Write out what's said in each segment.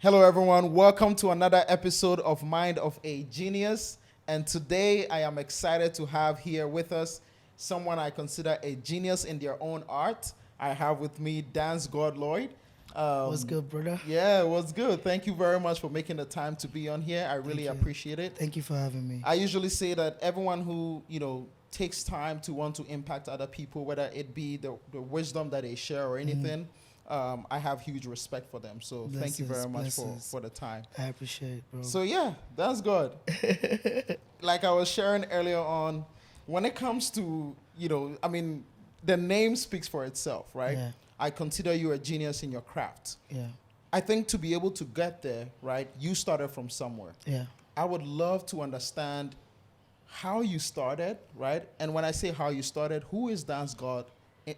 Hello, everyone. Welcome to another episode of Mind of A Genius. And today I am excited to have here with us someone I consider a genius in their own art. I have with me Dancegod Lloyd. What's good, brother? Yeah, what's good? Thank you very much for making the time to be on here. I really appreciate it. Thank you for having me. I usually say that everyone who, takes time to want to impact other people, whether it be the wisdom that they share or anything, I have huge respect for them. So thank you very much for the time. I appreciate it, bro. So yeah, that's good. Like I was sharing earlier on, when it comes to, the name speaks for itself, right? Yeah. I consider you a genius in your craft. Yeah. I think to be able to get there, right, you started from somewhere. Yeah. I would love to understand how you started, right? And when I say how you started, who is Dancegod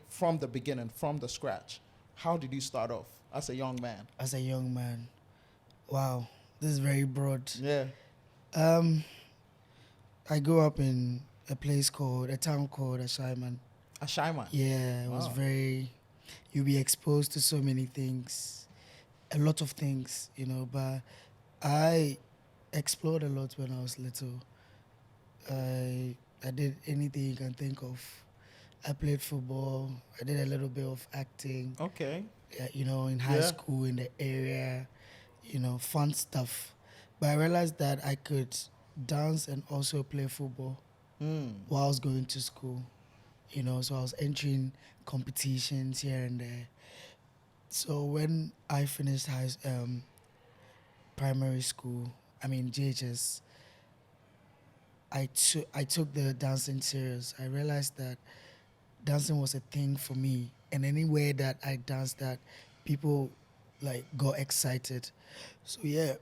from the beginning, from the scratch? How did you start off as a young man? As a young man, wow, this is very broad. Yeah. I grew up in a town called Ashaiman. Ashaiman? Yeah, it was you'll be exposed to so many things, a lot of things, but I explored a lot when I was little. I did anything you can think of. I played football. I did a little bit of acting. Okay. In high school, in the area, fun stuff. But I realized that I could dance and also play football while I was going to school. So I was entering competitions here and there. So when I finished primary school, JHS, I took the dancing serious. I realized that dancing was a thing for me, and anywhere that I danced, that people got excited. So yeah,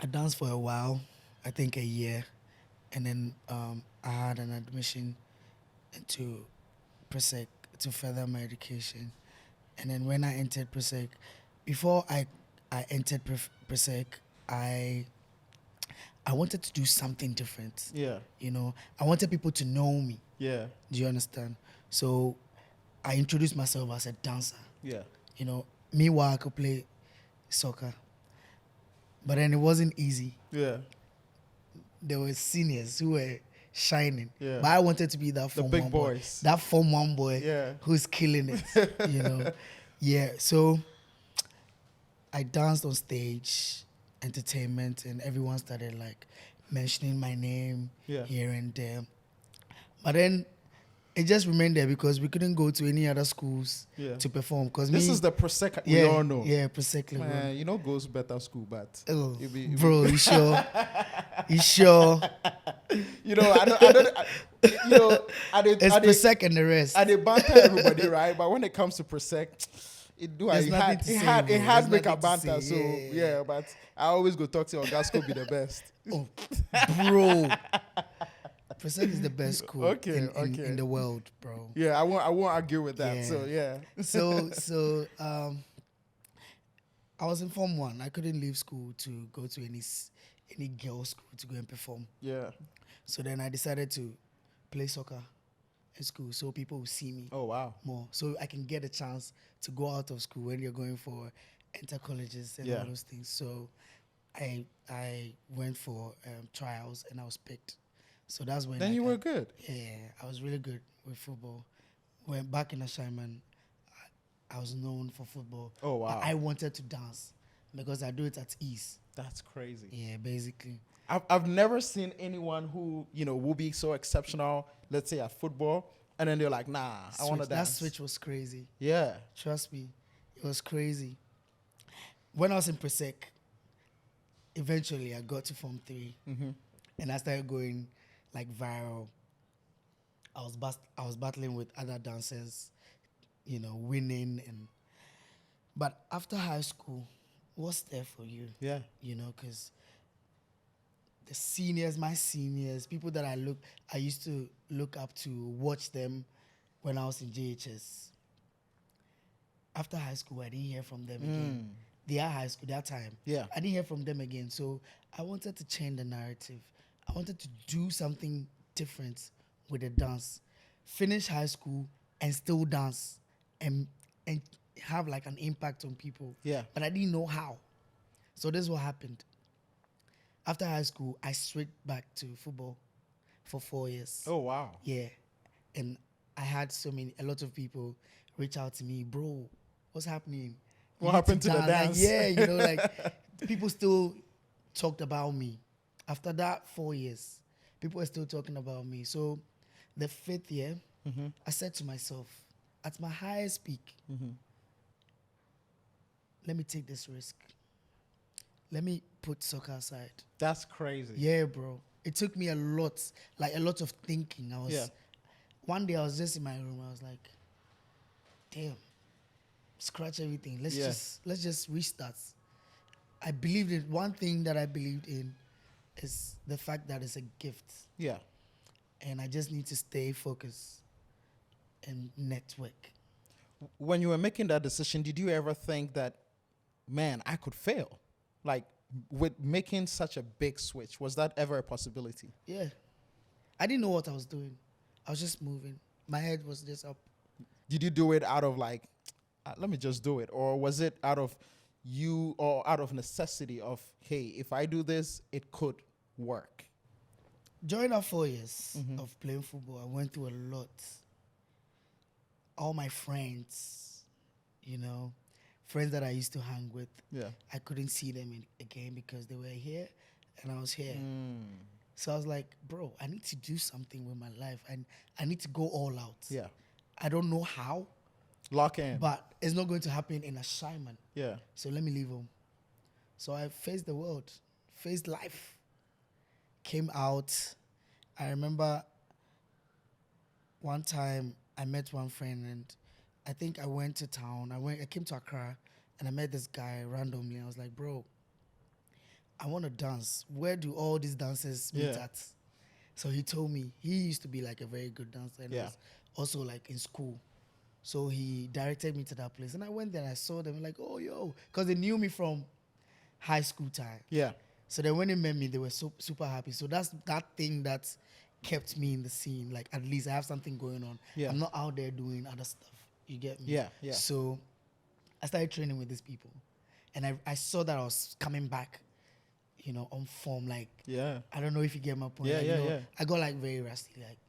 I danced for a while, I think a year, and then I had an admission into Presec to further my education. And then when I entered Presec, before I entered Presec, I wanted to do something different. Yeah. I wanted people to know me. Yeah. Do you understand? So I introduced myself as a dancer. Yeah. Meanwhile, I could play soccer. But then it wasn't easy. Yeah. There were seniors who were shining. Yeah. But I wanted to be that The Form big 1 boys. boy. That Form 1 boy who's killing it. Yeah. So I danced on stage, entertainment, and everyone started mentioning my name here and there. But then it just remained there because we couldn't go to any other schools to perform. This is the Presec we all know. Yeah, Presec. Man, goes better school, but bro, you sure? You sure? It's Presec and the rest. I did banter everybody, right? But when it comes to Presec, it had make a banter. So yeah, but I always go talk to your Gasco be the best. Oh, bro. Presec is the best school in the world, bro. Yeah, I won't argue with that. Yeah. So I was in Form 1. I couldn't leave school to go to any girls' school to go and perform. Yeah. So then I decided to play soccer in school so people will see me. Oh wow. More. So I can get a chance to go out of school when you're going for enter colleges and all those things. So I went for trials and I was picked. So that's when. Then you were good. Yeah, I was really good with football. When back in Ashaiman, I was known for football. Oh wow! But I wanted to dance because I do it at ease. That's crazy. Yeah, basically. I've never seen anyone who will be so exceptional. Let's say at football, and then they're like, nah, I want to dance. That switch was crazy. Yeah. Trust me, it was crazy. When I was in Presec, eventually I got to Form 3, and I started going viral. I was battling with other dancers, winning but after high school, what's there for you? Yeah. Because the seniors, my seniors, people that I used to look up to, watch them when I was in JHS. After high school, I didn't hear from them again. Their high school, that time. Yeah. I didn't hear from them again. So I wanted to change the narrative. I wanted to do something different with the dance. Finish high school and still dance and have an impact on people. Yeah. But I didn't know how. So this is what happened. After high school, I switched back to football for 4 years. Oh, wow. Yeah. And I had a lot of people reach out to me, bro, what's happening? What You need happened to the dance? Like, yeah, you know, like people still talked about me. After that 4 years, people were still talking about me. So the 5th year, I said to myself, at my highest peak, let me take this risk. Let me put soccer aside. That's crazy. Yeah, bro. It took me a lot of thinking. One day I was just in my room. I was like, damn, scratch everything. Let's just restart. I believed in one thing that I believed in is the fact that it's a gift. Yeah. And I just need to stay focused and network. When you were making that decision, did you ever think that, man, I could fail? Like, with making such a big switch, was that ever a possibility? Yeah. I didn't know what I was doing. I was just moving. My head was just up. Did you do it out of like, let me just do it? Or was it out of you or out of necessity of, hey, if I do this, it could work? During our 4 years of playing football, I went through a lot. All my friends, you know, friends that I used to hang with, I couldn't see them again because they were here and I was here. So I was like, bro, I need to do something with my life. And I need to go all out. Yeah. I don't know how. Lock in. But it's not going to happen in a Simon. Yeah. So let me leave home. So I faced the world, faced life, came out. I remember one time I met one friend and I think I went to town. I came to Accra and I met this guy randomly. I was like, bro, I want to dance. Where do all these dancers meet at? So he told me he used to be like a very good dancer and was also like in school. So he directed me to that place. And I went there and I saw them like, oh, yo. Because they knew me from high school time. Yeah. So then when they met me, they were super happy. So that's that thing that kept me in the scene. Like, at least I have something going on. Yeah. I'm not out there doing other stuff. You get me? Yeah, yeah. So I started training with these people. And I saw that I was coming back, you know, on form. Like, I don't know if you get my point. Like, I got like very rusty. Like,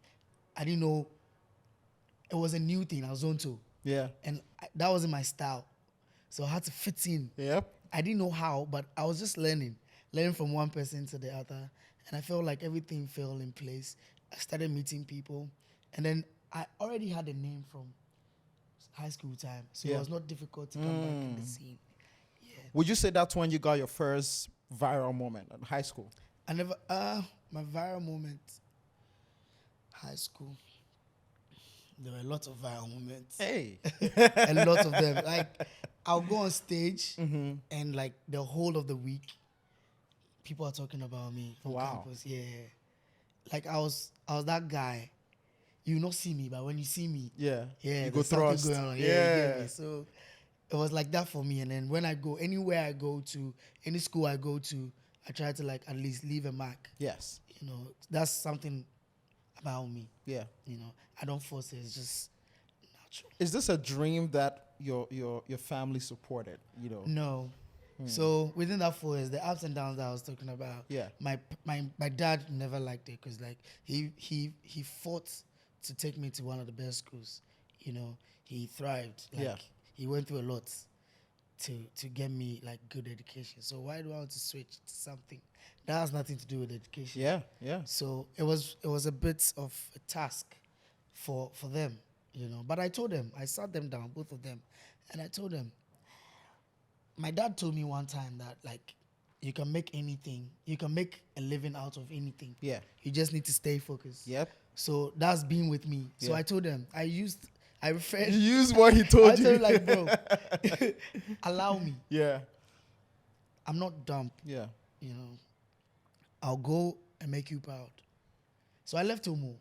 I didn't know. It was a new thing. I was on to. Yeah. And that wasn't my style. So I had to fit in. Yep. I didn't know how, but I was just learning from one person to the other. And I felt like everything fell in place. I started meeting people. And then I already had a name from high school time. So it was not difficult to come back in the scene. Yeah. Would you say that's when you got your first viral moment in high school? I never, my viral moment, high school. There were a lot of viral moments. Hey. A lot of them. Like, I'll go on stage and like the whole of the week, people are talking about me on campus. Yeah. Like I was that guy. You not see me, but when you see me, you go thrust. Going on. Yeah. So it was like that for me. And then when I go, anywhere I go to, any school I go to, I try to like at least leave a mark. Yes. You know, that's something about me. Yeah. You know, I don't force it. It's just natural. Is this a dream that your family supported? You know. No. So within that 4 years, the ups and downs that I was talking about. Yeah. My dad never liked it because like he fought to take me to one of the best schools. You know, he thrived. Like he went through a lot to get me like good education. So why do I want to switch to something that has nothing to do with education? Yeah. So it was a bit of a task for them, you know. But I told them, I sat them down, both of them, and I told them, my dad told me one time that like you can make anything, you can make a living out of anything. Yeah. You just need to stay focused. Yep. So that's been with me. So I told them, I referred. You use what he told you. I told him like, bro, allow me. Yeah. I'm not dumb. Yeah. You know, I'll go and make you proud. So I left home.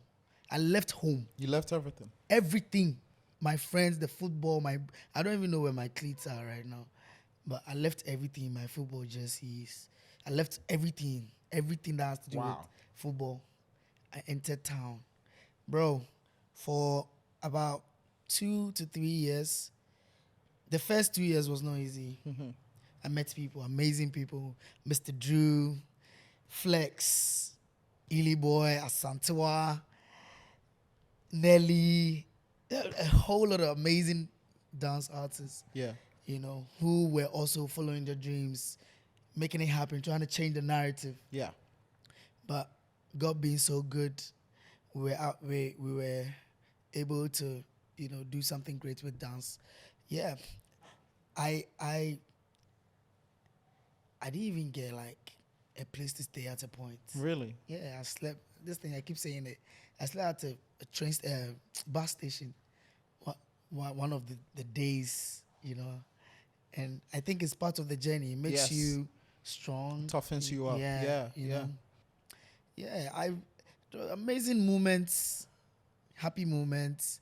I left home. You left everything. Everything. My friends, the football, I don't even know where my cleats are right now. But I left everything, my football jerseys. I left everything that has to do with football. I entered town. Bro, for about 2 to 3 years, the first 2 years was not easy. I met people, amazing people, Mr. Drew, Flex, Ely Boy, Asantewa, Nelly, a whole lot of amazing dance artists, Yeah. you know, who were also following their dreams, making it happen, trying to change the narrative. Yeah. But God being so good, we were able to, you know, do something great with dance. Yeah, I didn't even get like a place to stay at a point. Really? Yeah, I slept. This thing I keep saying it. I slept at a train bus station. One of the days, you know, and I think it's part of the journey. It makes Yes. you strong, Toughens you up. Yeah, you Yeah. know. Yeah, amazing moments, happy moments,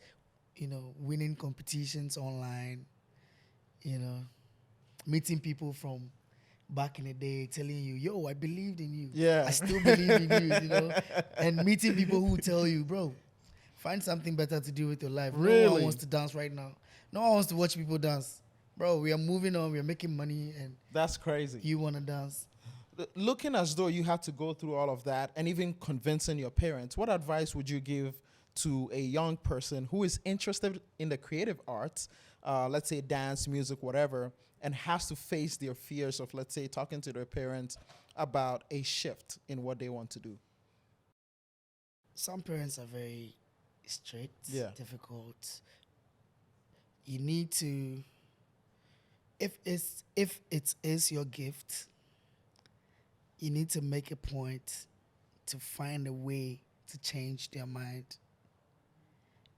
you know, winning competitions online, you know, meeting people from back in the day telling you, yo, I believed in you. Yeah. I still believe in you, you know, and meeting people who tell you, bro, find something better to do with your life. No one Really? wants to dance right now. No one wants to watch people dance. Bro, we are moving on, we are making money, and That's crazy. you want to dance. Looking as though you had to go through all of that and even convincing your parents, what advice would you give to a young person who is interested in the creative arts, let's say dance, music, whatever, and has to face their fears of, let's say, talking to their parents about a shift in what they want to do? Some parents are very strict, Yeah. difficult. You need to, if it is your gift, you need to make a point to find a way to change their mind.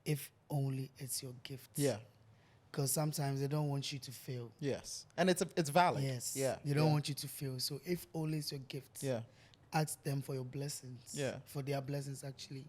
If only it's your gift. Yeah. Because sometimes they don't want you to fail. Yes. And it's valid. Yes. Yeah. They don't yeah. want you to fail. So if only it's your gift, Yeah. ask them for your blessings. Yeah. For their blessings, actually.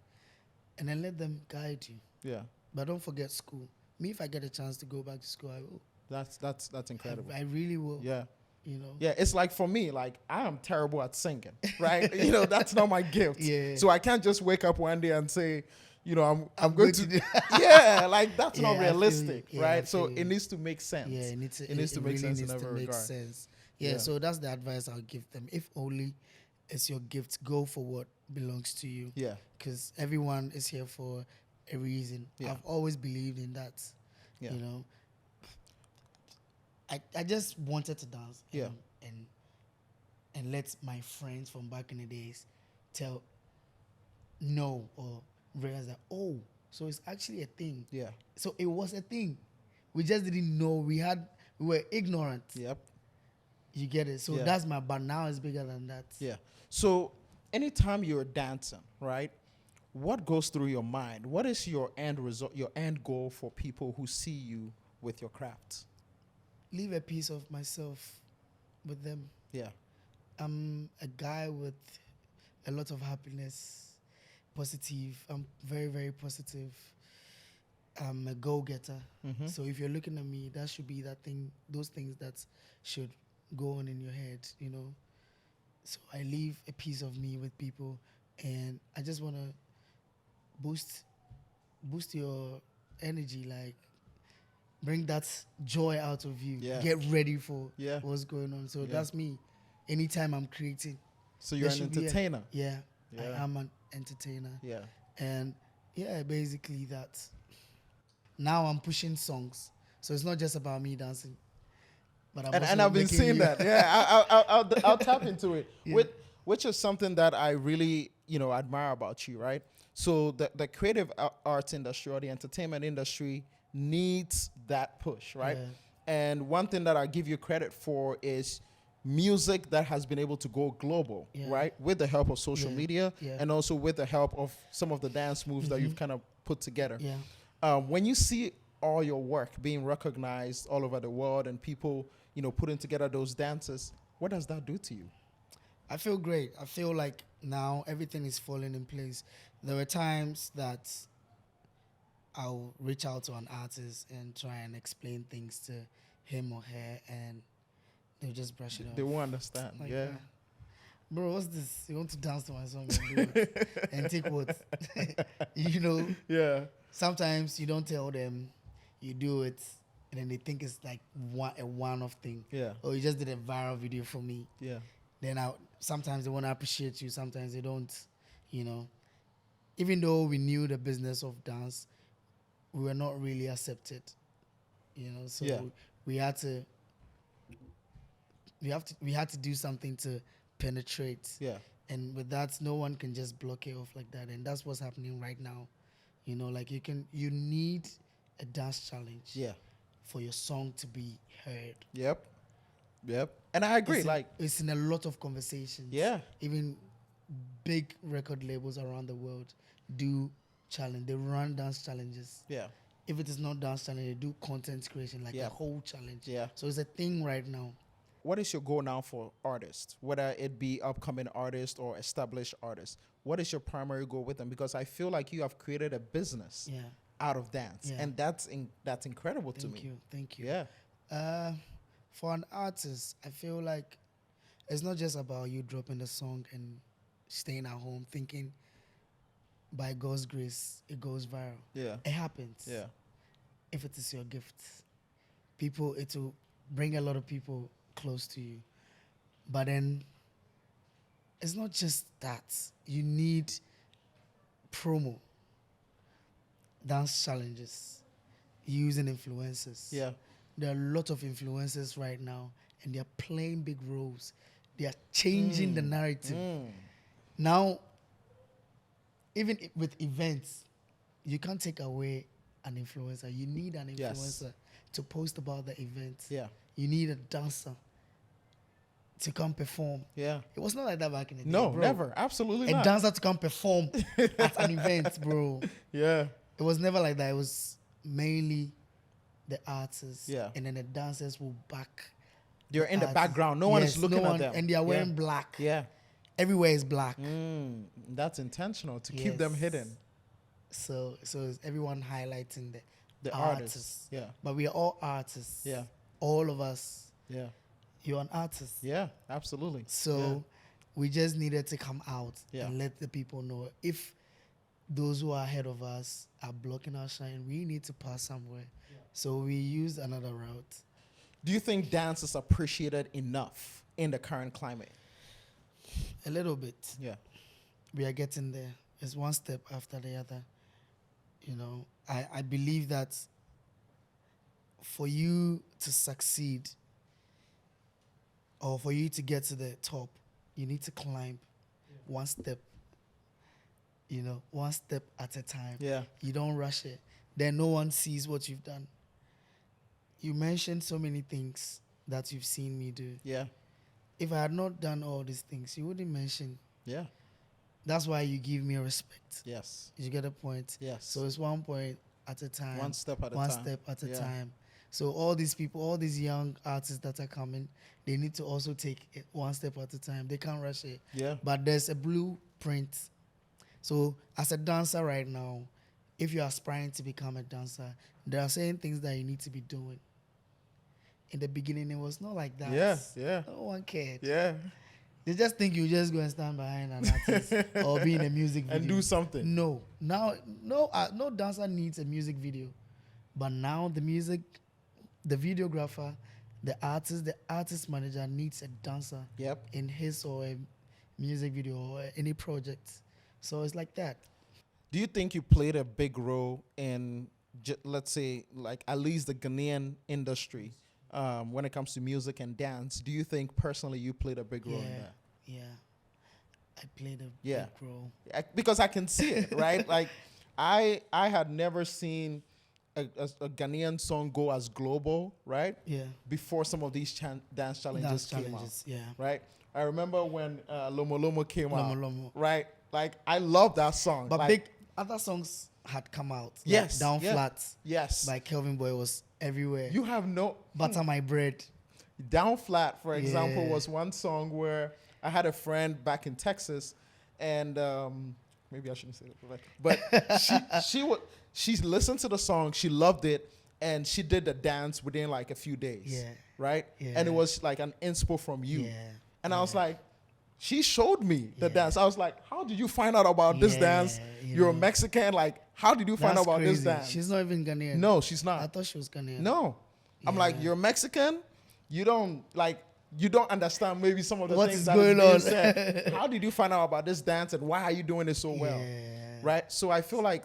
And then let them guide you. Yeah. But don't forget school. Me, if I get a chance to go back to school, I will. That's incredible. I really will. Yeah. You know? Yeah, it's like for me, like I am terrible at singing, right? You know, that's not my gift. Yeah. So I can't just wake up one day and say, you know, I'm going going to to do yeah, like that's Yeah, I not feel you. realistic, Yeah, I right? So feel it you. needs to make sense. Yeah, it needs to really make sense needs in to every make regard. sense. Yeah, Yeah. so that's the advice I'll give them. If only it's your gift, go for what belongs to you. Yeah. Because everyone is here for a reason. Yeah. I've always believed in that. Yeah. You know, I just wanted to dance. Yeah. And let my friends from back in the days or realize that, oh, so it's actually a thing. Yeah. So it was a thing. We just didn't know. We were ignorant. Yep. You get it? So Yeah. that's but now it's bigger than that. Yeah. So anytime you're dancing, right? What goes through your mind? What is your end result, your end goal for people who see you with your craft? Leave a piece of myself with them. Yeah. I'm a guy with a lot of happiness, positive. I'm very, very positive. I'm a go-getter. Mm-hmm. So if you're looking at me, that should be those things that should go on in your head, you know. So I leave a piece of me with people, and I just want to boost your energy, like bring that joy out of you. Yeah. Get ready for Yeah. what's going on. So Yeah. that's me. Anytime I'm creating. So you're there an should be entertainer. Yeah, Yeah. I am an entertainer. Yeah. And yeah, basically that. Now I'm pushing songs. So it's not just about me dancing. But And also I've been making seeing you- that. Yeah, I'll tap into it. Yeah. Which is something that I really, admire about you, right? So the creative arts industry or the entertainment industry needs that push, right? Yeah. And one thing that I give you credit for is music that has been able to go global, Yeah. right? With the help of social Yeah. media Yeah. and also with the help of some of the dance moves that you've Mhm. kind of put together. Yeah. When you see all your work being recognized all over the world and people, putting together those dances, what does that do to you? I feel great. I feel like now everything is falling in place. There were times that I'll reach out to an artist and try and explain things to him or her, and they'll just brush it off. They won't understand. Like, Yeah. bro, what's this? You want to dance to my song and do it? And take what? Yeah. Sometimes you don't tell them, you do it, and then they think it's like a one-off thing. Yeah. Or you just did a viral video for me. Yeah. Then sometimes they want to appreciate you, sometimes they don't, you know. Even though we knew the business of dance, we were not really accepted, you know. So Yeah. we had to do something to penetrate. Yeah. And with that, no one can just block it off like that. And that's what's happening right now. You know, like you need a dance challenge. Yeah. For your song to be heard. Yep. And I agree. It's in a lot of conversations. Yeah. Even big record labels around the world do challenge. They run dance challenges. Yeah. If it is not dance challenge, they do content creation, like a whole challenge. Yeah. So it's a thing right now. What is your goal now for artists, whether it be upcoming artists or established artists? What is your primary goal with them? Because I feel like you have created a business out of dance, and that's incredible to me. Thank you. Yeah. For an artist, I feel like it's not just about you dropping the song and staying at home thinking by God's grace it goes viral. Yeah. It happens. Yeah. If it is your gift, it will bring a lot of people close to you. But then it's not just that. You need promo, dance challenges, using influencers. Yeah. There are a lot of influencers right now, and they're playing big roles. They are changing the narrative. Now, even with events, you can't take away an influencer. You need an influencer to post about the event. Yeah. You need a dancer to come perform. Yeah. It was not like that back in the day. No, bro. never. Absolutely A not. dancer to come perform at an event, bro. Yeah. It was never like that. It was mainly the artists. Yeah. And then the dancers will back. They're in the artists. background. No one is looking at them. And they are wearing black. Yeah. Everywhere is black. That's intentional to keep them hidden. So it's everyone highlighting The artists. Yeah. But we are all artists. Yeah. All of us. Yeah. You're an artist. Yeah, absolutely. So we just needed to come out Yeah. and let the people know if those who are ahead of us are blocking our shine, we need to pass somewhere. Yeah. So we used another route. Do you think dance is appreciated enough in the current climate? A little bit. Yeah. We are getting there. It's one step after the other. You know, I believe that for you to succeed or for you to get to the top, you need to climb one step, you know, one step at a time. Yeah. You don't rush it. Then no one sees what you've done. You mentioned so many things that you've seen me do. Yeah. If I had not done all these things, you wouldn't mention. Yeah. That's why you give me respect. Yes. You get a point? Yes. So it's one point at a time. One step at a time. One step at a time. So all these people, all these young artists that are coming, they need to also take it one step at a time. They can't rush it. Yeah. But there's a blueprint. So as a dancer right now, if you're aspiring to become a dancer, there are certain things that you need to be doing. In the beginning, it was not like that. Yeah, yeah. No one cared. Yeah. They just think you just go and stand behind an artist or be in a music video. And do something. No. Now, no dancer needs a music video. But now the videographer, the artist manager needs a dancer in his or a music video or any project. So it's like that. Do you think you played a big role in, let's say, like at least the Ghanaian industry when it comes to music and dance? Do you think personally you played a big role in that? Yeah. I played a big role. Because I can see it, right? Like I had never seen a Ghanaian song go as global, right? Yeah. Before some of these dance challenges came out. Yeah. Right? I remember when Lomo Lomo came out. Lomo. Right? Like I love that song. But like, other songs had come out. Yes. Like Down Flat. Yes. By Kelvin Boy was everywhere. You have no... Butter My Bread. Down Flat, for example, was one song where I had a friend back in Texas, and maybe I shouldn't say that, but she listened to the song, she loved it, and she did the dance within like a few days. Yeah. Right? Yeah. And it was like an inspo from you. Yeah. And I was like, she showed me the dance. I was like, how did you find out about this dance? You're a Mexican. Like, how did you find out about this dance? She's not even Ghanaian. No, she's I not. thought she was Ghanaian. No. I'm like, you're Mexican. You don't understand maybe some of the What things is that going is being on? said. How did you find out about this dance and why are you doing it so well? Right? So I feel like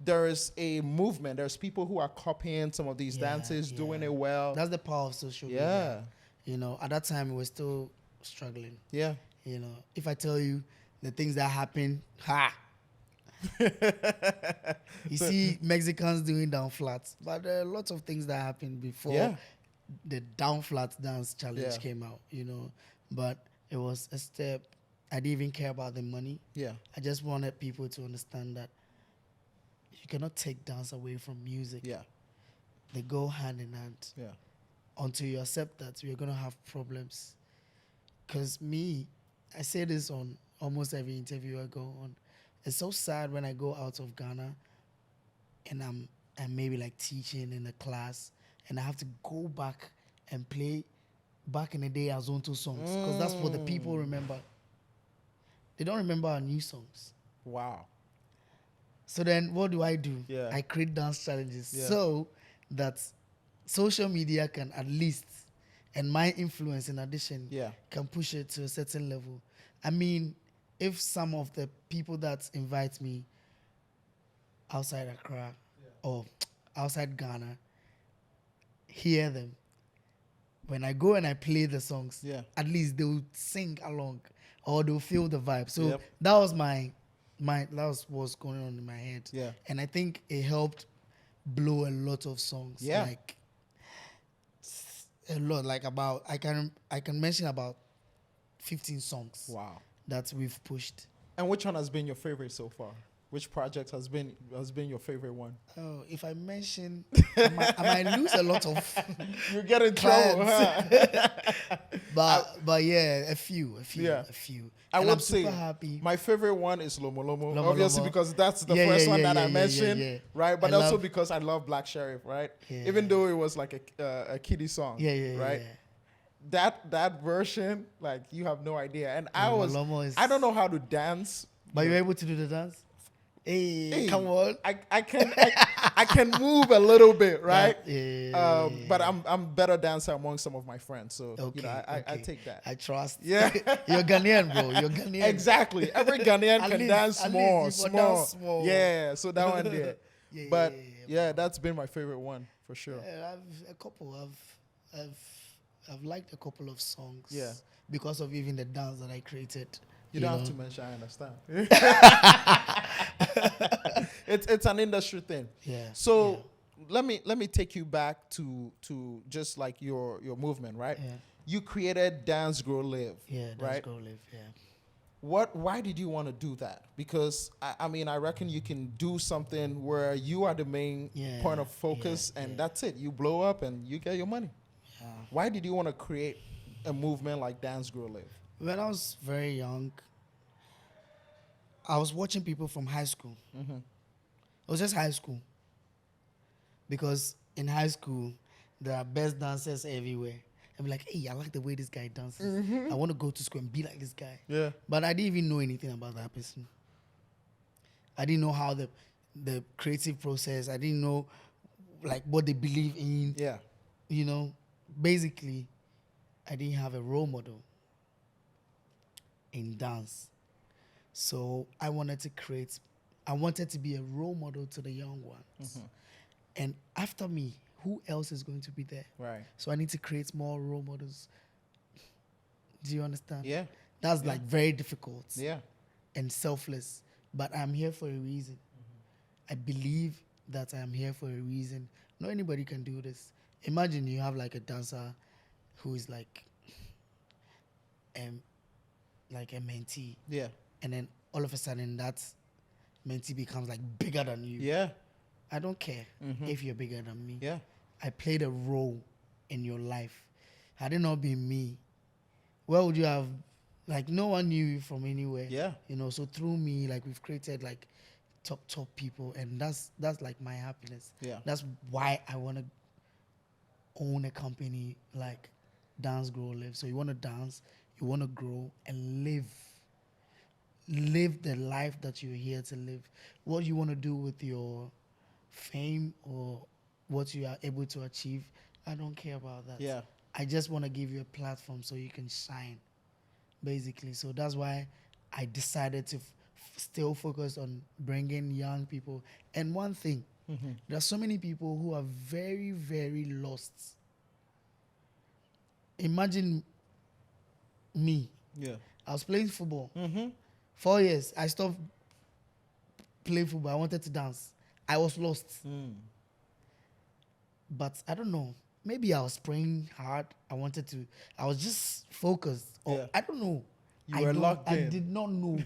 there is a movement. There's people who are copying some of these dances, doing it well. That's the power of social media. You know, at that time, we were still struggling. Yeah. You know, if I tell you the things that happen, you see Mexicans doing down flats, but there are lots of things that happened before the down flat dance challenge came out, you know. But it was a step. I didn't even care about the money. Yeah. I just wanted people to understand that you cannot take dance away from music. Yeah. They go hand in hand. Yeah. Until you accept that, we're going to have problems. Because me, I say this on almost every interview I go on. It's so sad when I go out of Ghana and I'm maybe like teaching in a class and I have to go back and play back in the day Azonto songs because that's what the people remember. They don't remember our new songs. Wow. So then what do? Yeah. I create dance challenges Yeah. so that social media can at least, and my influence in addition, can push it to a certain level. I mean, if some of the people that invite me outside Accra or outside Ghana hear them, when I go and I play the songs, at least they will sing along or they'll feel the vibe. So that was that was what's going on in my head. Yeah. And I think it helped blow a lot of songs. Yeah. Like a lot. Like about I can mention about 15 songs. Wow. That we've pushed. And which one has been your favorite so far? Which project has been your favorite one? Oh, if I mention, I might lose a lot of. You get in trouble, huh? but yeah, a few. I and would I'm say super happy. my favorite one is Lomo Lomo. Lomo Obviously, Lomo. because that's the first one that I mentioned, yeah. right? But I also love- because I love Black Sheriff, right? Yeah. Even though it was like a kiddie song, right? Yeah. That version, like you have no idea. And Lomo is- I don't know how to dance. But you're able to do the dance? Hey, come on. I can move a little bit, right? Yeah. But I'm better dancer among some of my friends, so Okay, I okay. take that. I trust. Yeah. You're Ghanaian, bro. You're Ghanaian. Exactly. Every Ghanaian At can least- dance at small, least you can small. dance small. Yeah. So that one there. Yeah, But yeah, that's been my favorite one for sure. I've a couple. I've liked a couple of songs. Yeah. Because of even the dance that I created. You don't have to mention. I understand. It's an industry thing. Yeah. So let me take you back to just like your movement, right? Yeah. You created Dance Grow Live. Yeah. Right. Dancegod Lloyd. Yeah. Why did you want to do that? Because I mean, I reckon you can do something where you are the main point of focus and that's it. You blow up and you get your money. Yeah. Why did you want to create a movement like Dance Grow Live? When I was very young, I was watching people from high school. Mm-hmm. It was just high school. Because in high school, there are best dancers everywhere. I'm like, hey, I like the way this guy dances. I want to go to school and be like this guy. Yeah. But I didn't even know anything about that person. I didn't know how the creative process, I didn't know like what they believe in. Yeah. You know, basically, I didn't have a role model in dance. So I wanted to be a role model to the young ones. Mm-hmm. And after me, who else is going to be there? Right. So I need to create more role models. Do you understand? Yeah. That's like very difficult Yeah. and selfless. But I'm here for a reason. I believe that I'm here for a reason. Not anybody can do this. Imagine you have like a dancer who is like a mentee. Yeah. And then all of a sudden that mentee becomes like bigger than you. Yeah. I don't care if you're bigger than me. Yeah. I played a role in your life. Had it not been me, where would you have, like no one knew you from anywhere. Yeah. You know, so through me, like we've created like top people, and that's like my happiness. Yeah. That's why I want to own a company like Dance Grow Live. So you want to dance, you want to grow and live the life that you're here to live. What you want to do with your fame or what you are able to achieve, I don't care about that. Yeah. I just want to give you a platform so you can shine, basically. So that's why I decided to still focus on bringing young people. And one thing, there are so many people who are very, very lost. Imagine me. Yeah. I was playing football. 4 years. I stopped playing football. I wanted to dance. I was lost. But I don't know. Maybe I was praying hard. I was just focused. Or Yeah. I don't know. You were locked in. I did not know.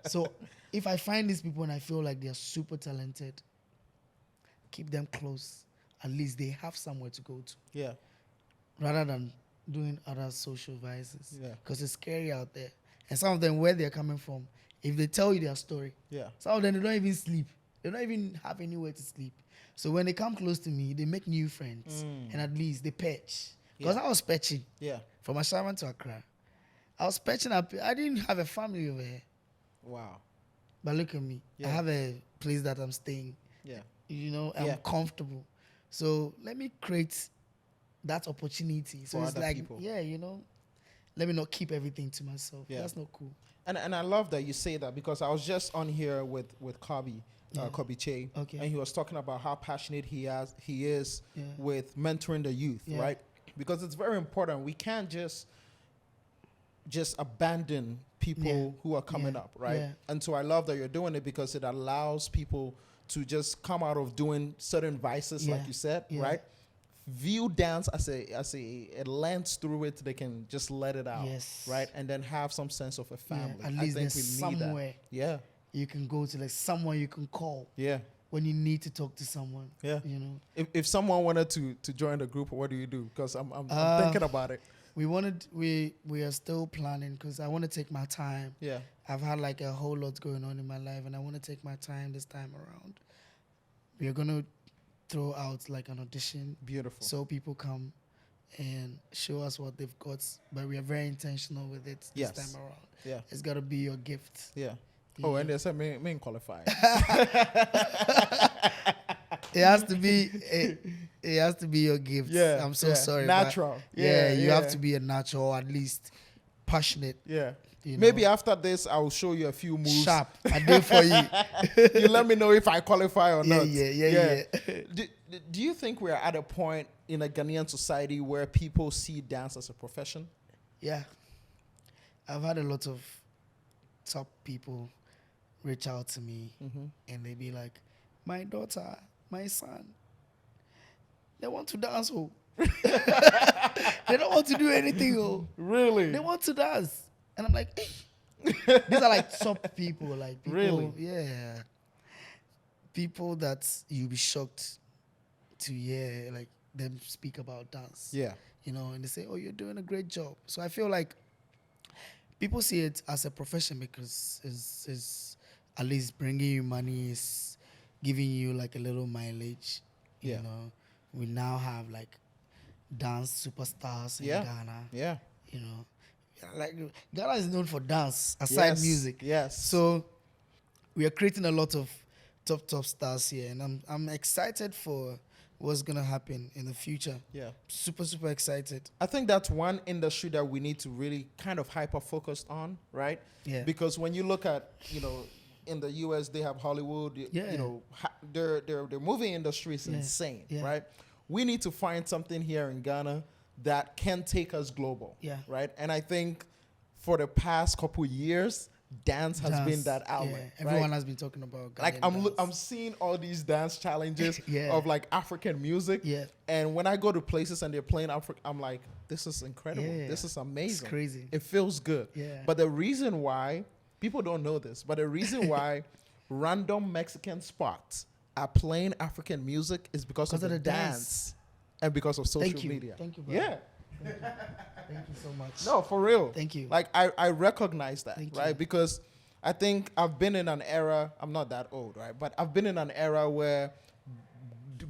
So if I find these people and I feel like they're super talented, keep them close. At least they have somewhere to go to. Yeah. Rather than doing other social vices. Yeah. Because it's scary out there. And some of them, where they're coming from, if they tell you their story, Yeah. some of them, they don't even sleep. They don't even have anywhere to sleep. So when they come close to me, they make new friends. And at least they patch. Because I was patching. Yeah. From Ashaman to Accra. I was patching up. I didn't have a family over here. Wow. But look at me. Yeah. I have a place that I'm staying. Yeah. You know, I'm Yeah. comfortable. So let me create that opportunity. So For it's other like, people. yeah, you know, let me not keep everything to myself. Yeah. That's not cool. And I love that you say that, because I was just on here with Kobe, Kobe Che, Okay. and he was talking about how passionate he is Yeah. with mentoring the youth, Yeah. right? Because it's very important. We can't just abandon people Yeah. who are coming Yeah. up, right? Yeah. And so I love that you're doing it, because it allows people to just come out of doing certain vices, like Yeah. you said, Yeah. right? View dance as a lens through it. They can just let it out, Yes. right? And then have some sense of a family. At I least think there's we need somewhere that. Yeah, you can go to, like someone you can call yeah, when you need to talk to someone. yeah. You know, If someone wanted to join the group, what do you do? Because I'm thinking about it. we are still planning, because I want to take my time. Yeah, I've had like a whole lot going on in my life, and I want to take my time this time around. We are gonna throw out like an audition, beautiful. so people come and show us what they've got. But we are very intentional with it this Yes. time around. Yeah, It's gotta be your gift. yeah. you Oh, know. and they said me qualified. It has to be. It has to be your gift. Yeah, I'm so yeah. sorry. but Natural. Yeah, you have yeah. to be a natural, or at least passionate. Yeah. You Maybe know. after this, I will show you a few moves. Sharp. I do for you. You let me know if I qualify or Yeah, not. yeah. Do you think we're at a point in a Ghanaian society where people see dance as a profession? Yeah. I've had a lot of top people reach out to me, and they be like, my daughter, my son, they want to dance. Oh. They don't want to do anything. Oh. Really? They want to dance. And I'm like, these are like top people. Like people, Really? Yeah. People that you'll be shocked to hear like them speak about dance. Yeah. You know, and they say, oh, you're doing a great job. So I feel like people see it as a profession, because it's at least bringing you money, is giving you like a little mileage. Yeah. You know, we now have like dance superstars in Ghana. Yeah. You know, like Ghana is known for dance aside Yes, music. yes. So we are creating a lot of top stars here, and I'm excited for what's gonna happen in the future. Yeah. Super excited. I think that's one industry that we need to really kind of hyper focus on, right? Yeah. Because when you look at, in the US, they have Hollywood, Yeah. their movie industry is insane, Yeah. right? We need to find something here in Ghana that can take us global, Yeah. right? And I think for the past couple years, dance has been that outlet. Yeah. Everyone right? has been talking about Like Ghanaian I'm dance. seeing all these dance challenges Yeah. of like African music. Yeah. And when I go to places and they're playing Africa, I'm like, this is incredible. Yeah. This is amazing. It's crazy. It feels good. Yeah. But the reason why, people don't know this, but the reason why random Mexican spots are playing African music is because of the dance and because of social Thank you. media. Thank you, brother. Yeah. Thank you so much. No, for real. Thank you. Like I recognize that, Thank right? you. Because I think I've been in an era, I'm not that old, right? But I've been in an era where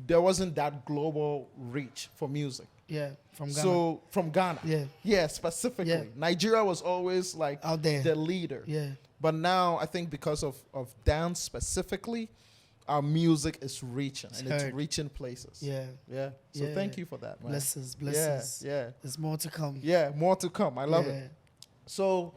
there wasn't that global reach for music. Yeah, from Ghana. So from Ghana. Yeah. Yeah, specifically. Yeah. Nigeria was always like Out there. the leader. Yeah. But now I think because of dance specifically, our music is reaching and it's heard. reaching places. Yeah. Yeah. So Yeah. thank you for that, man. Blessings. Yeah. There's more to come. Yeah. More to come. I love Yeah. it. So,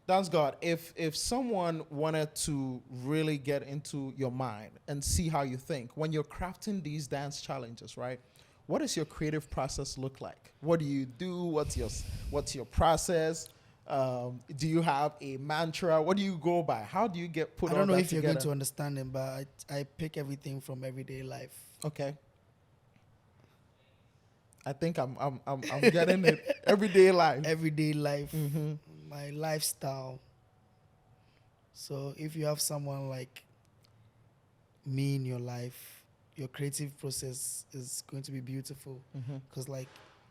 Dancegod, if someone wanted to really get into your mind and see how you think when you're crafting these dance challenges, right? What does your creative process look like? What do you do? What's your process? Do you have a mantra? What do you go by? How do you get put? I don't know if you're going to understand it, but I pick everything from everyday life. Okay. I think I'm getting it. Everyday life. Everyday life. Mm-hmm. My lifestyle. So if you have someone like me in your life, your creative process is going to be beautiful. Because like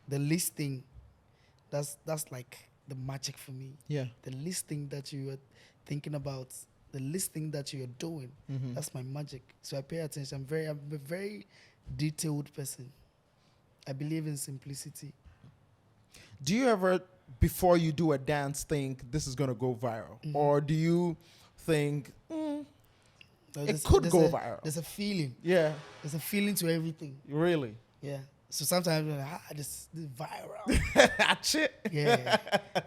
the least thing, that's like the magic for me. Yeah. The least thing that you are thinking about, the least thing that you are doing, that's my magic. So I pay attention. I'm a very detailed person. I believe in simplicity. Do you ever, before you do a dance, think this is going to go viral? Or do you think it could go viral? There's a feeling. Yeah. There's a feeling to everything. Really? Yeah. So sometimes you're like, this is viral. That's it. Yeah.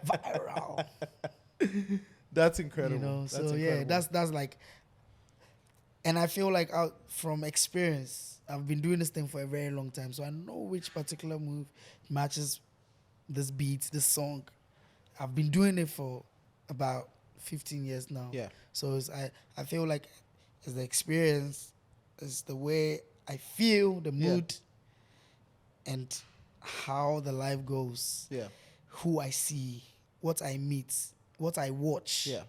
Viral. That's incredible. You know, that's so incredible. yeah, that's like, and I feel like from experience, I've been doing this thing for a very long time. So I know which particular move matches this beat, this song. I've been doing it for about 15 years now. Yeah. So I feel like it's the experience, it's the way I feel, the mood, and how the life goes. Yeah. Who I see, what I meet, what I watch. Yeah.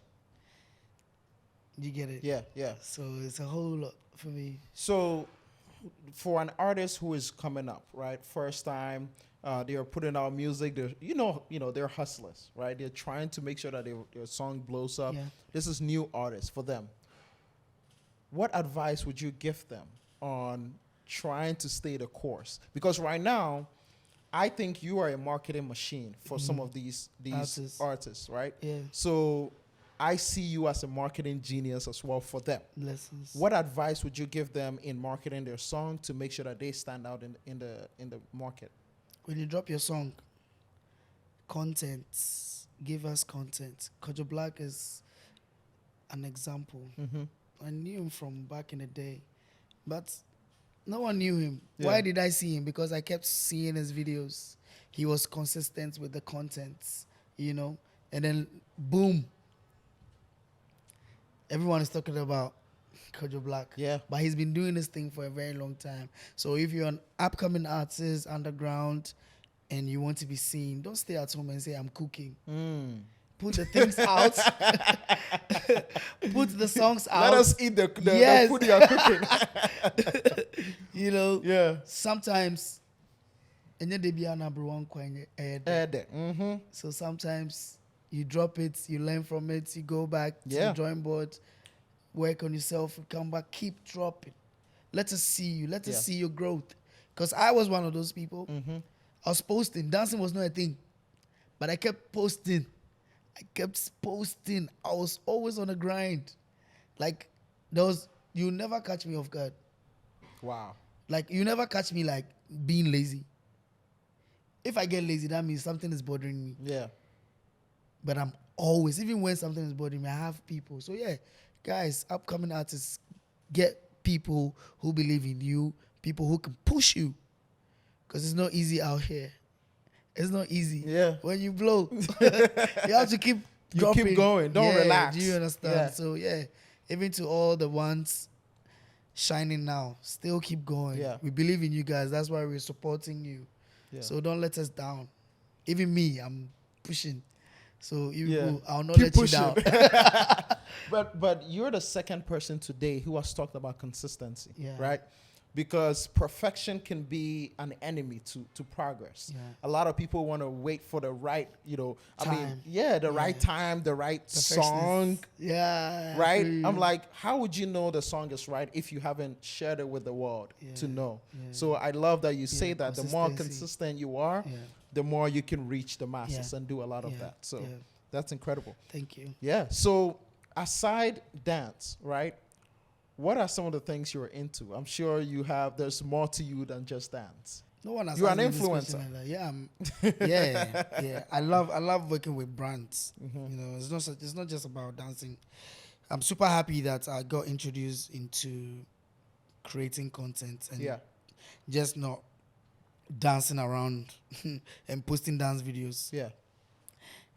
You get it? Yeah. Yeah. So it's a whole lot for me. So for an artist who is coming up, right? First time, they are putting out music. They're, they're hustlers, right? They're trying to make sure that their song blows up. Yeah. This is new artists for them. What advice would you give them on trying to stay the course? Because right now, I think you are a marketing machine for some of these artists, right? Yeah. So I see you as a marketing genius as well for them. Blessings. What advice would you give them in marketing their song to make sure that they stand out in the market? When you drop your song, content, give us content. Kojo Black is an example. I knew him from back in the day, but no one knew him. Yeah. Why did I see him? Because I kept seeing his videos. He was consistent with the content, and then boom, everyone is talking about Kojo Black. Yeah. But he's been doing this thing for a very long time. So if you're an upcoming artist, underground, and you want to be seen, don't stay at home and say, I'm cooking. Put the things out. Put the songs out. Let us eat the food you are cooking. Yeah. Sometimes, and then they be an number one coin. So sometimes you drop it, you learn from it, you go back to the drawing board, work on yourself, you come back, keep dropping. Let us see you. Let us see your growth. Because I was one of those people. I was posting. Dancing was not a thing. But I kept posting. I was always on the grind. Like, you never catch me off guard. Wow. Like, you never catch me, like, being lazy. If I get lazy, that means something is bothering me. Yeah. But I'm always, even when something is bothering me, I have people. So, yeah, guys, upcoming artists, get people who believe in you, people who can push you. Because it's not easy out here. It's not easy. Yeah. When you blow, you have to keep dropping. Keep going. Don't relax. Do you understand? Yeah. So, yeah, even to all the ones shining now, still keep going. Yeah. We believe in you guys. That's why we're supporting you. Yeah. So don't let us down. Even me, I'm pushing. So I'll not keep let pushing. you down. But you're the second person today who has talked about consistency, Yeah. right? Because perfection can be an enemy to progress. Yeah. A lot of people want to wait for the right, Time. right time, the right song, Yeah. right? I'm like, how would you know the song is right if you haven't shared it with the world to know? Yeah. So I love that you say that the more Consistency. consistent you are, the more you can reach the masses and do a lot of that. So that's incredible. Thank you. Yeah. So aside dance, right? what are some of the things you're into? I'm sure there's more to you than just dance. No one has You're an asked me this influencer. question like that. Yeah, yeah. I love working with brands. You know, it's not just about dancing. I'm super happy that I got introduced into creating content and Yeah. just not dancing around and posting dance videos. Yeah.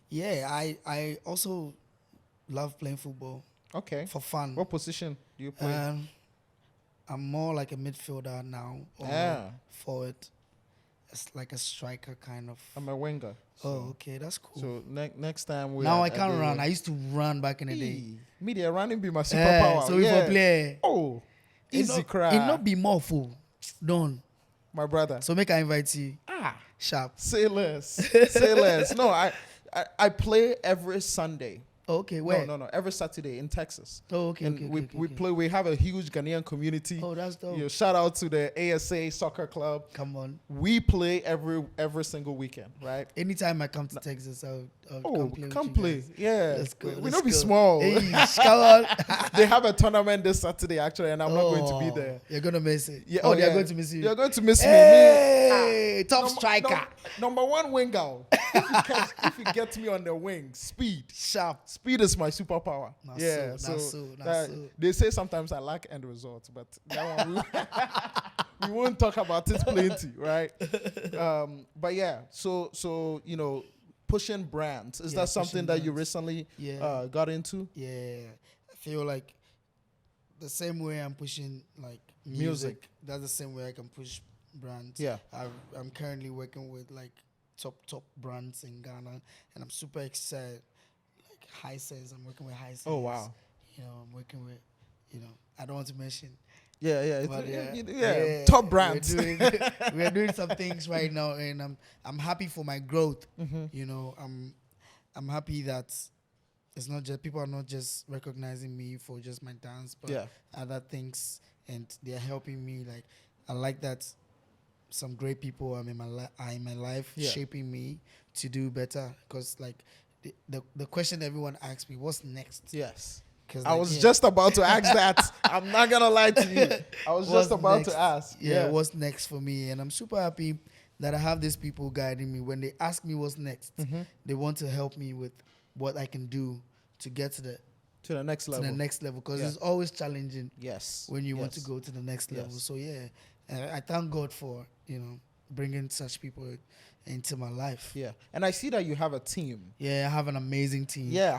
Yeah, I also love playing football Okay. for fun. What position do you play? I'm more like a midfielder now or Yeah. forward. It's like a striker kind of. I'm a winger. Oh, okay, that's cool. So next time now I can't run. I used to run back in the day. Media running be my superpower. So if I play, oh, easy cry. It not be more full. Don't. My brother. So make I invite you. Sharp. Say less. Say less. No, I play every Sunday. Oh, okay, where? No. Every Saturday in Texas. Oh, okay, And okay. we play. We have a huge Ghanaian community. Oh, that's dope. You know, shout out to the ASA Soccer Club. Come on. We play every single weekend, right? Anytime I come to Texas, I'll come play. play. With you guys. Yeah, Let's go. We don't be small. Hey, come on. They have a tournament this Saturday actually, and I'm not going to be there. You're gonna miss it. Yeah, they're going to miss you. You're going to miss me. Hey, top striker. Number one winger. If you get me on the wing, speed. Sharp. Speed is my superpower. So. They say sometimes I lack end results, but that one we won't talk about it plenty, right? But yeah, so you know, pushing brands, is that something that you recently got into? Yeah, I feel like the same way I'm pushing like music, that's the same way I can push brands. Yeah, I'm currently working with like top brands in Ghana, and I'm super excited. Like Hisense, I'm working with Hisense. Oh wow. You know, I'm working with, you know, I don't want to mention. Yeah. Top brands. We're doing some things right now, and I'm happy for my growth. You know, I'm happy that it's not just people are not just recognizing me for just my dance, but other things, and they're helping me. Like I like that some great people are in my life, shaping me to do better. Because like the question everyone asks me, what's next? Yes. I was just about to ask that. I'm not gonna lie to you. I was just about to ask. Yeah, what's next for me? And I'm super happy that I have these people guiding me. When they ask me what's next, they want to help me with what I can do to get to the next level. Because it's always challenging. Yes. When you want to go to the next level. So I thank God for bringing such people into my life. Yeah, and I see that you have a team. Yeah, I have an amazing team. Yeah,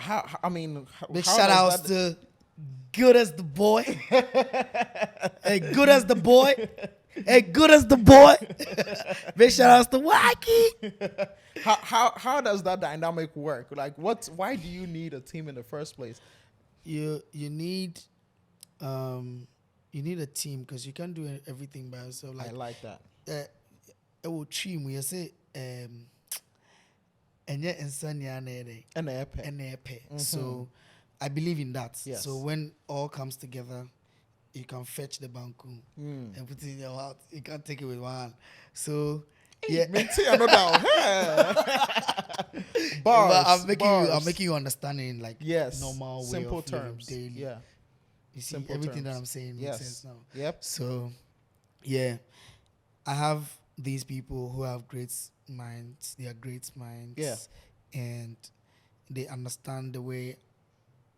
big shout outs to Good as the Boy. Hey, Good as the Boy. Hey, Good as the Boy. Big shout outs to Wacky. How does that dynamic work? Like, why do you need a team in the first place? You need a team because you can't do everything by yourself. I like that. It will team. We say and so I believe in that. Yes. So when all comes together, you can fetch the banku and put it in your mouth. You can't take it with one hand. So bars, I'm making you understanding like normal simple way of terms. Daily. Yeah. You see Simple everything terms. that I'm saying makes sense now. Yep. So I have these people who have great minds. They are great minds. Yeah. And they understand the way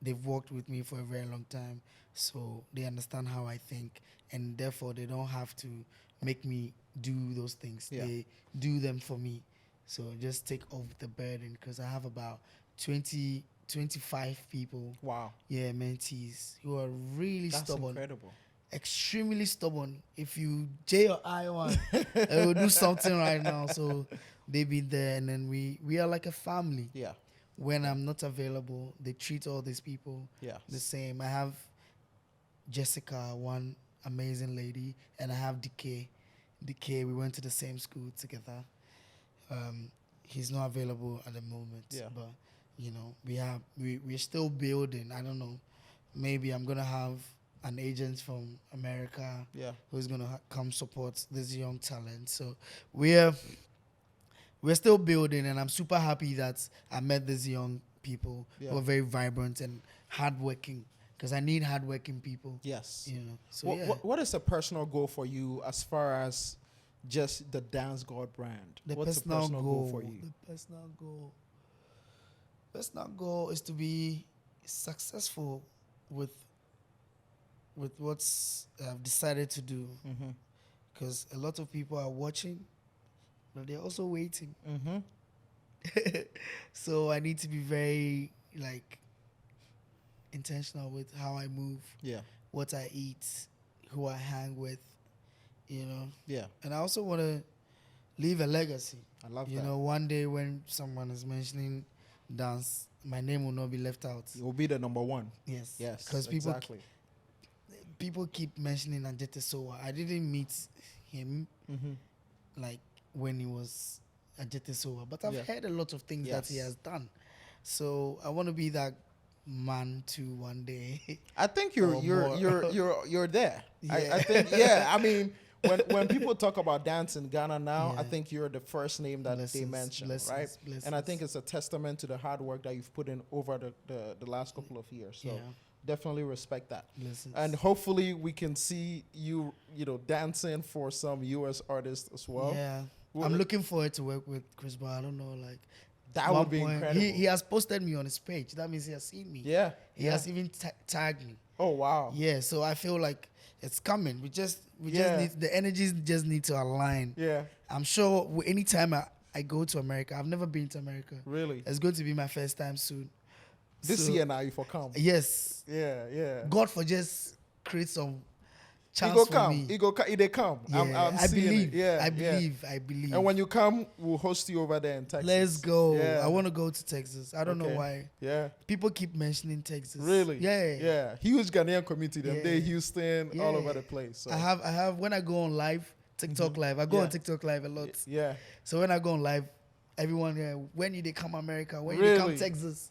they've worked with me for a very long time. So they understand how I think, and therefore they don't have to make me do those things. Yeah. They do them for me. So just take off the burden because I have about 25 people. Wow. Yeah, mentees who are really stubborn. That's incredible. Extremely stubborn. If you J or I one, I will do something right now. So they be there, and then we are like a family. Yeah. When I'm not available, they treat all these people the same. I have Jessica, one amazing lady, and I have DK. DK, we went to the same school together. He's not available at the moment. Yeah. But we're still building. I don't know. Maybe I'm gonna have an agent from America who's gonna come support this young talent. So we're still building, and I'm super happy that I met these young people who are very vibrant and hardworking. because I need hardworking people. Yes. You know. So yeah. What is a personal goal for you as far as just the Dancegod brand? What's the personal goal for you? The personal goal is to be successful with what's I've decided to do. Because a lot of people are watching, but they're also waiting. So I need to be very intentional with how I move, what I eat, who I hang with, you know. Yeah. And I also want to leave a legacy. I love that. You know, one day when someone is mentioning dance, my name will not be left out. It will be the number one. Yes. Yes. Because people keep mentioning Ajete Sowa. I didn't meet him like when he was Ajete Sowa, but I've heard a lot of things that he has done. So I want to be that man too one day. I think you're there. Yeah. I think I mean, when people talk about dance in Ghana now, I think you're the first name that they mention, right? And I think it's a testament to the hard work that you've put in over the last couple of years. So definitely respect that. And hopefully we can see you dancing for some US artists as well. Yeah. I'm looking forward to work with Chris Brown. I don't know, that would be incredible. He has posted me on his page. That means he has seen me. Yeah. He has even tagged me. Oh wow. Yeah. So I feel like it's coming. We just need the energies just need to align. Yeah. I'm sure anytime I go to America, I've never been to America. Really? It's going to be my first time soon. This year now, you for come. Yes. Yeah. God for just create some chance for me. They come. Yeah. I'm seeing believe. it. I believe. And when you come, we'll host you over there in Texas. Let's go. Yeah. I want to go to Texas. I don't know why. Yeah. People keep mentioning Texas. Really? Yeah. Huge Ghanaian community. Them there, Houston, all over the place. So. I have when I go on live, TikTok live. I go on TikTok live a lot. Yeah. So when I go on live, everyone when did they come America? When did they come Texas?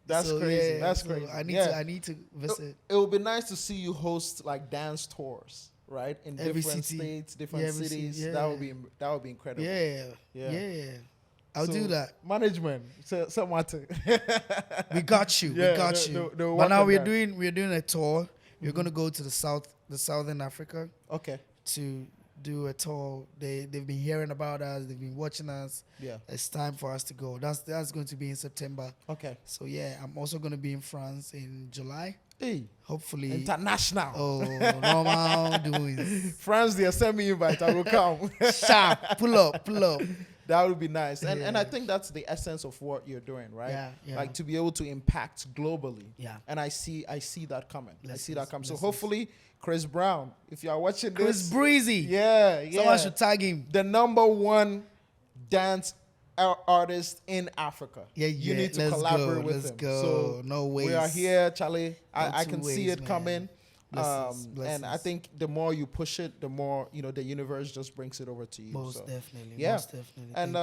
That's crazy. That's crazy. I need to visit. It would be nice to see you host dance tours, right? In different states, different cities. Yeah. That would be incredible. Yeah. I'll do that. Management. So Martin. We got you. Yeah, we got you. But now we're doing a tour. We're gonna go to the southern Africa. Okay. To do a tour. They've been hearing about us. They've been watching us. Yeah. It's time for us to go. That's going to be in September. Okay. So yeah, I'm also going to be in France in July. Hey. Hopefully. International. Oh, normal doings. France, they send me invite. I will come. Sharp. Pull up. That would be nice. And I think that's the essence of what you're doing, right? Yeah. Like to be able to impact globally. Yeah. And I see that coming. Blessings. So hopefully Chris Brown, if you are watching this. Chris Breezy. Yeah. Someone should tag him. The number one dance artist in Africa. Yeah. You need to collaborate with him. Let's go. So no way. We are here, Charlie. I can see it coming. Blessings. And I think the more you push it, the more the universe just brings it over to you. Most definitely. Yeah. Most definitely. And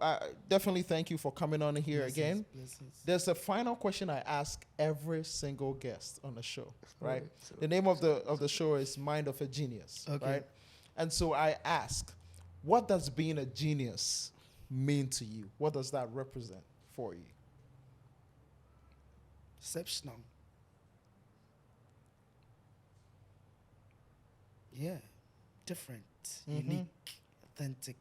I definitely thank you for coming on here again. Blessings. There's a final question I ask every single guest on the show, right? The name of the show is Mind of A Geniuz, right? And so I ask, what does being a genius mean to you? What does that represent for you? Exceptional. Yeah. Different. Unique. Authentic.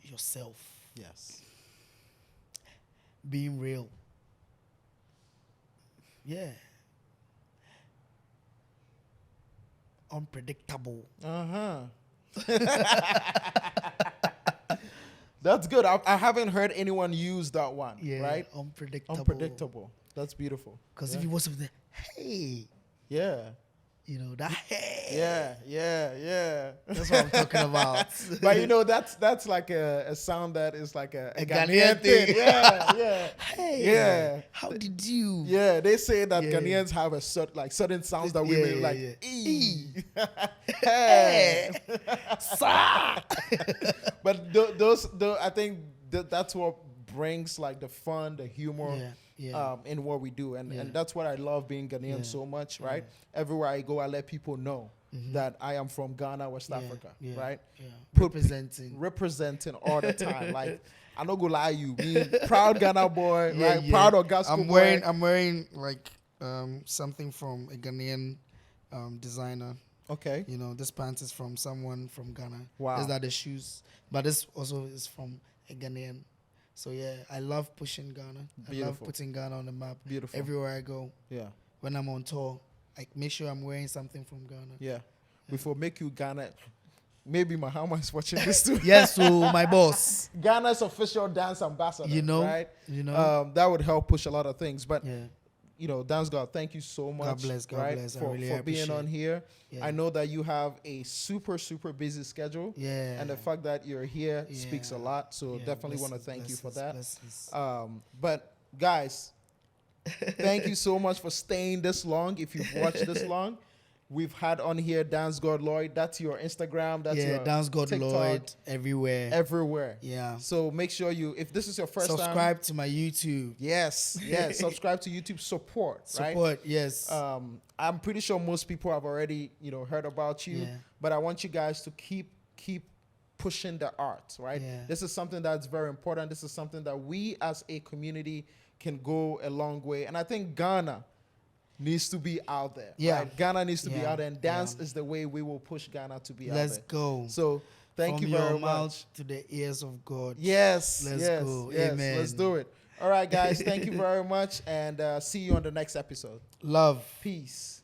Yourself. Yes. Being real. Yeah. Unpredictable. That's good. I haven't heard anyone use that one. Yeah. Right? Unpredictable. That's beautiful. Because if you watch something, hey. Yeah. That hey. Yeah. That's what I'm talking about. But that's like a sound that is like a Ghanaian thing. Yeah. Hey. Yeah. How did you? Yeah, they say that Ghanaians have a certain sounds that women like. Hey. Sa. But those I think that's what brings the fun, the humor. In what we do, and that's what I love being Ghanaian so much, right? Everywhere I go, I let people know that I am from Ghana, West Africa, right? Yeah. Put- Representing. all the time. Like, I'm not gonna lie, you me proud Ghana boy, Yeah, right? yeah. Proud of gospel boy. I'm wearing like something from a Ghanaian designer. Okay. You know, this pants is from someone from Ghana. Wow. These are the shoes, but this also is from a Ghanaian. So yeah, I love pushing Ghana. I love Beautiful. putting Ghana on the map. Beautiful. Everywhere I go, Yeah. when I'm on tour, I make sure I'm wearing something from Ghana. Yeah. Before make you Ghana. Maybe Mahama is watching this too. Yes, so my boss. Ghana's official dance ambassador. You know, right? you know. That would help push a lot of things. But Yeah. you know, Dancegod, thank you so much. God bless. right, I for really being appreciate on here. Yeah. I know that you have a super busy schedule. Yeah. And the fact that you're here speaks a lot. So Yeah, definitely want to blessings, thank you for blessings, that. blessings. But guys, thank you so much for staying this long. If you've watched this long, we've had on here Dancegod Lloyd. That's your Instagram. That's your Dancegod TikTok, Lloyd everywhere. everywhere. Yeah. So make sure you, if this is your first time, Subscribe to my YouTube. yes, subscribe to YouTube. Support. Support, yes. I'm pretty sure most people have already, heard about you. Yeah. But I want you guys to keep pushing the art, right? Yeah. This is something that's very important. This is something that we as a community can go a long way. And I think Ghana needs to be out there. Yeah. Right? Ghana needs to be Yeah. out there. And dance is the way we will push Ghana to be Let's out there. go. So thank From you very your much. mouth to the ears of God. Yes. Let's yes, go. Yes, Amen. let's do it. All right, guys. Thank you very much. And see you on the next episode. Love. Peace.